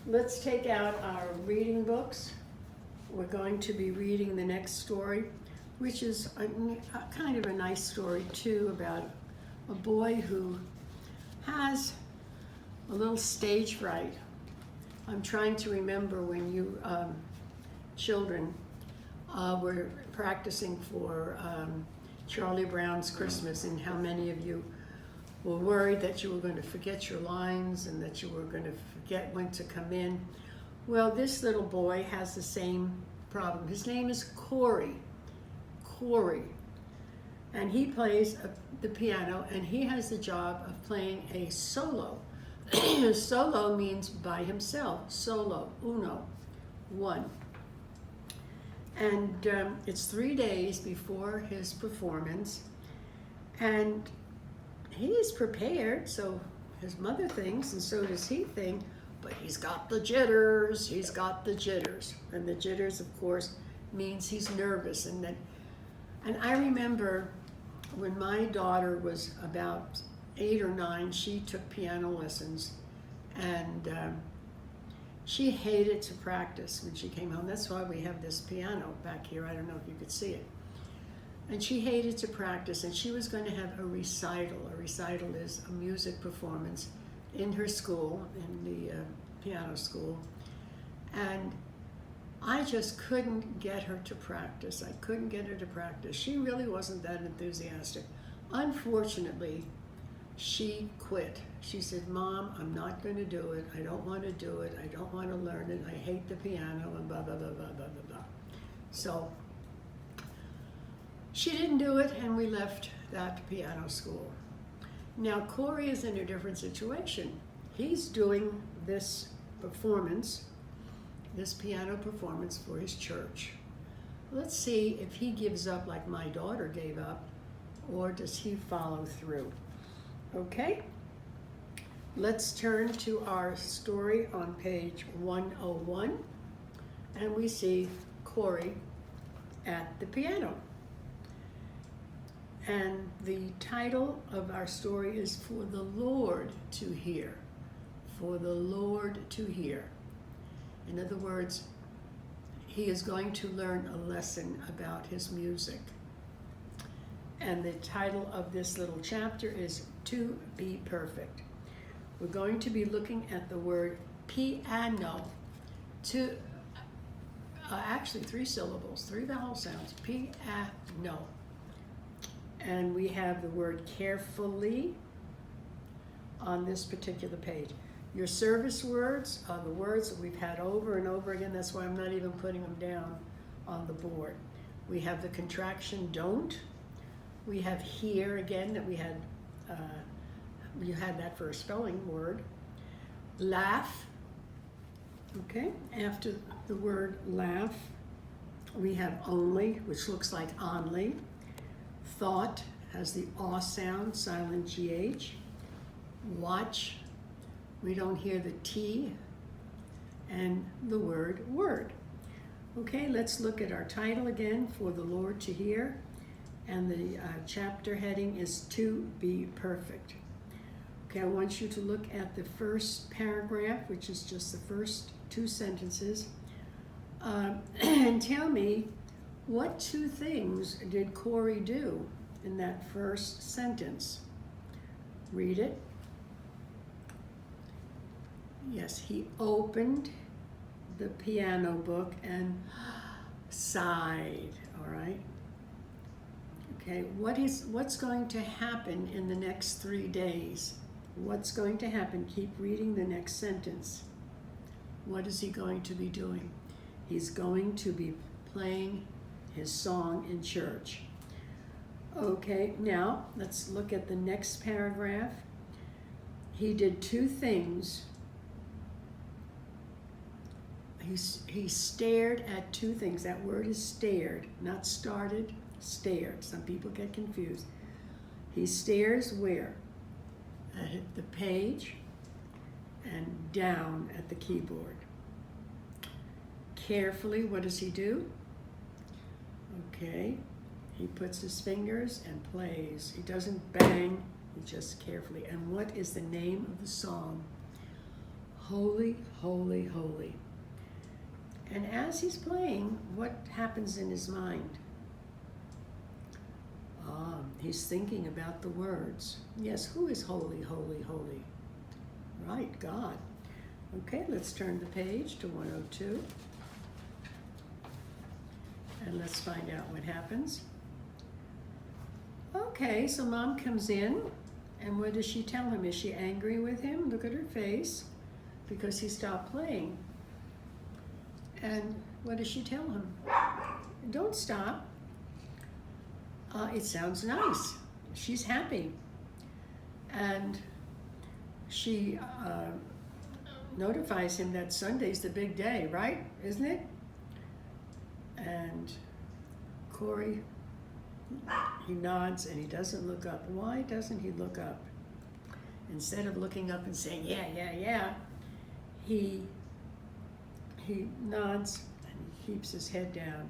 Let's take out our reading books. We're going to be reading the next story, which is a kind of a nice story too, about a boy who has a little stage fright. I'm trying to remember when you children were practicing for Charlie Brown's Christmas, and how many of you were worried that you were going to forget your lines and that you were going to forget when to come in. Well, this little boy has the same problem. His name is Corey. And he plays the piano, and he has the job of playing a solo. Solo means by himself. Solo, uno, one. And it's 3 days before his performance, and he is prepared, so his mother thinks, and so does he think, but he's got the jitters, And the jitters, of course, means he's nervous. And I remember when my daughter was about 8 or 9, she took piano lessons, and she hated to practice when she came home. That's why we have this piano back here. I don't know if you could see it. And she hated to practice, and she was going to have a recital. A recital is a music performance in her school, in the piano school. And I just couldn't get her to practice. She really wasn't that enthusiastic. Unfortunately, she quit. She said, "Mom, I'm not going to do it. I don't want to do it. I don't want to learn it. I hate the piano," and blah, blah, blah, blah, blah, blah, blah. So she didn't do it, and we left that piano school. Now, Corey is in a different situation. He's doing this performance, this piano performance for his church. Let's see if he gives up like my daughter gave up, or does he follow through? Okay? Let's turn to our story on page 101, and we see Corey at the piano. And the title of our story is "For the Lord to Hear." For the Lord to hear. In other words, he is going to learn a lesson about his music. And the title of this little chapter is "To Be Perfect." We're going to be looking at the word piano. Actually 3 syllables, 3 vowel sounds. Piano. And we have the word "carefully" on this particular page. Your service words are the words that we've had over and over again. That's why I'm not even putting them down on the board. We have the contraction "don't." We have "here" again, that we had, you had that for a spelling word. Laugh. Okay, after the word laugh, we have "only," which looks like "only." Thought has the aw sound, silent GH. Watch, we don't hear the T. And the word word. Okay, let's look at our title again, "For the Lord to Hear." And the chapter heading is "To Be Perfect." Okay, I want you to look at the first paragraph, which is just the first 2 sentences, and tell me, what 2 things did Corey do in that first sentence? Read it. Yes, he opened the piano book and sighed, all right? Okay, what's going to happen in the next 3 days? What's going to happen? Keep reading the next sentence. What is he going to be doing? He's going to be playing his song in church. Okay, now let's look at the next paragraph. He did 2 things. He stared at 2 things. That word is stared, not started, stared. Some people get confused. He stares where? At the page and down at the keyboard. Carefully, what does he do? Okay, he puts his fingers and plays. He doesn't bang, he just carefully. And what is the name of the song? holy, holy, holy. And as he's playing, what happens in his mind? He's thinking about the words. Yes, who is holy, holy, holy? Right, God. Okay, let's turn the page to 102. And let's find out what happens. Okay, so Mom comes in, and what does she tell him? Is she angry with him? Look at her face, because he stopped playing. And what does she tell him? Don't stop. It sounds nice. She's happy. And she notifies him that Sunday's the big day, right? Isn't it? And Corey, he nods and he doesn't look up. Why doesn't he look up? Instead of looking up and saying, yeah, yeah, yeah, he nods and he keeps his head down.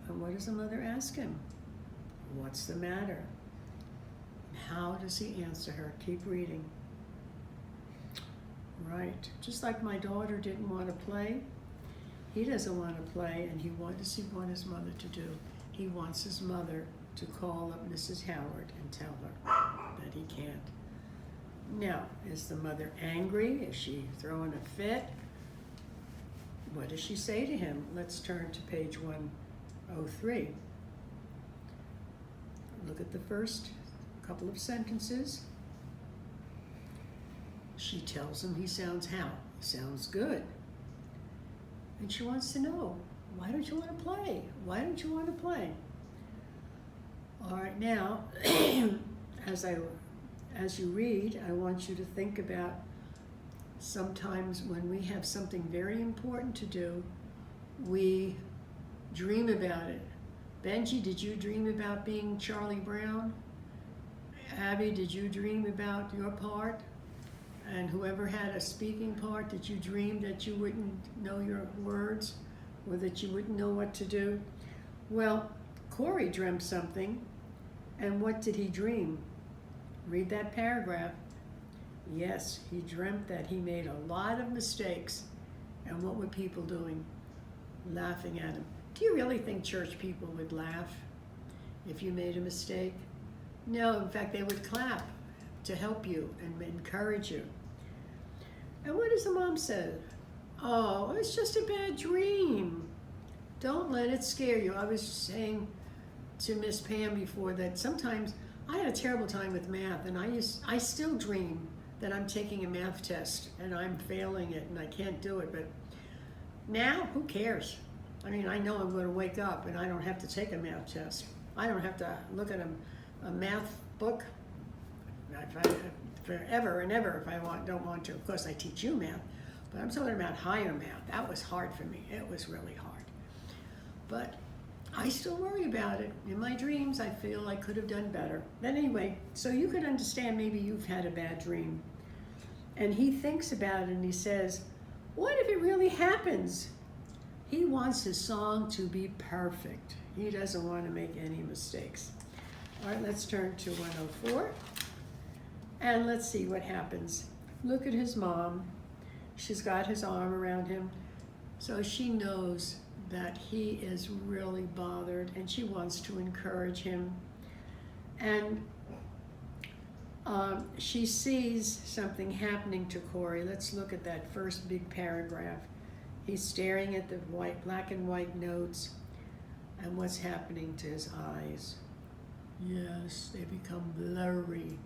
And what does the mother ask him? What's the matter? How does he answer her? Keep reading. Right. Just like my daughter didn't want to play, he doesn't want to play, and what does he want his mother to do? He wants his mother to call up Mrs. Howard and tell her that he can't. Now, is the mother angry? Is she throwing a fit? What does she say to him? Let's turn to page 103. Look at the first couple of sentences. She tells him he sounds how? He sounds good. And she wants to know, why don't you want to play? Why don't you want to play? All right, now, as you read, I want you to think about sometimes when we have something very important to do, we dream about it. Benji, did you dream about being Charlie Brown? Abby, did you dream about your part? And whoever had a speaking part, did you dream that you wouldn't know your words or that you wouldn't know what to do? Well, Corey dreamt something, and what did he dream? Read that paragraph. Yes, he dreamt that he made a lot of mistakes, and what were people doing? Laughing at him. Do you really think church people would laugh if you made a mistake? No, in fact, they would clap to help you and encourage you. And what does the mom say? Oh, it's just a bad dream. Don't let it scare you. I was saying to Miss Pam before that sometimes I had a terrible time with math, and I still dream that I'm taking a math test and I'm failing it and I can't do it. But now, who cares? I mean, I know I'm going to wake up and I don't have to take a math test. I don't have to look at a math book forever and ever if I don't want to. Of course, I teach you math, but I'm talking about higher math. That was hard for me. It was really hard. But I still worry about it. In my dreams, I feel I could have done better. But anyway, so you could understand maybe you've had a bad dream. And he thinks about it and he says, what if it really happens? He wants his song to be perfect. He doesn't want to make any mistakes. All right, let's turn to 104. And let's see what happens. Look at his mom. She's got his arm around him. So she knows that he is really bothered and she wants to encourage him. And she sees something happening to Corey. Let's look at that first big paragraph. He's staring at the black and white notes, and what's happening to his eyes? Yes, they become blurry.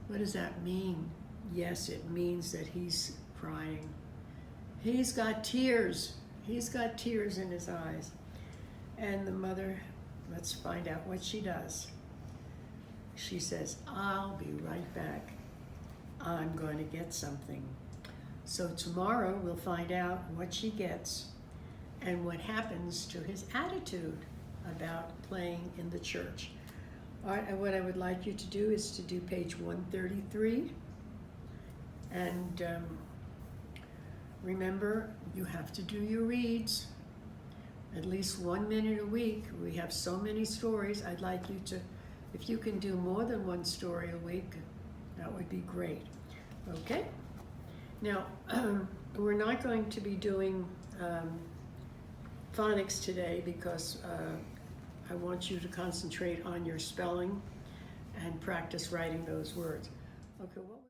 What does that mean? Yes, it means that he's crying. He's got tears. He's got tears in his eyes. And the mother, let's find out what she does. She says, I'll be right back. I'm going to get something. So tomorrow we'll find out what she gets and what happens to his attitude about playing in the church. All right, and what I would like you to do is to do page 133. And remember, you have to do your reads at least 1 minute a week. We have so many stories. I'd like you to, if you can do more than one story a week, that would be great. Okay? Now, we're not going to be doing phonics today because I want you to concentrate on your spelling and practice writing those words. Okay, what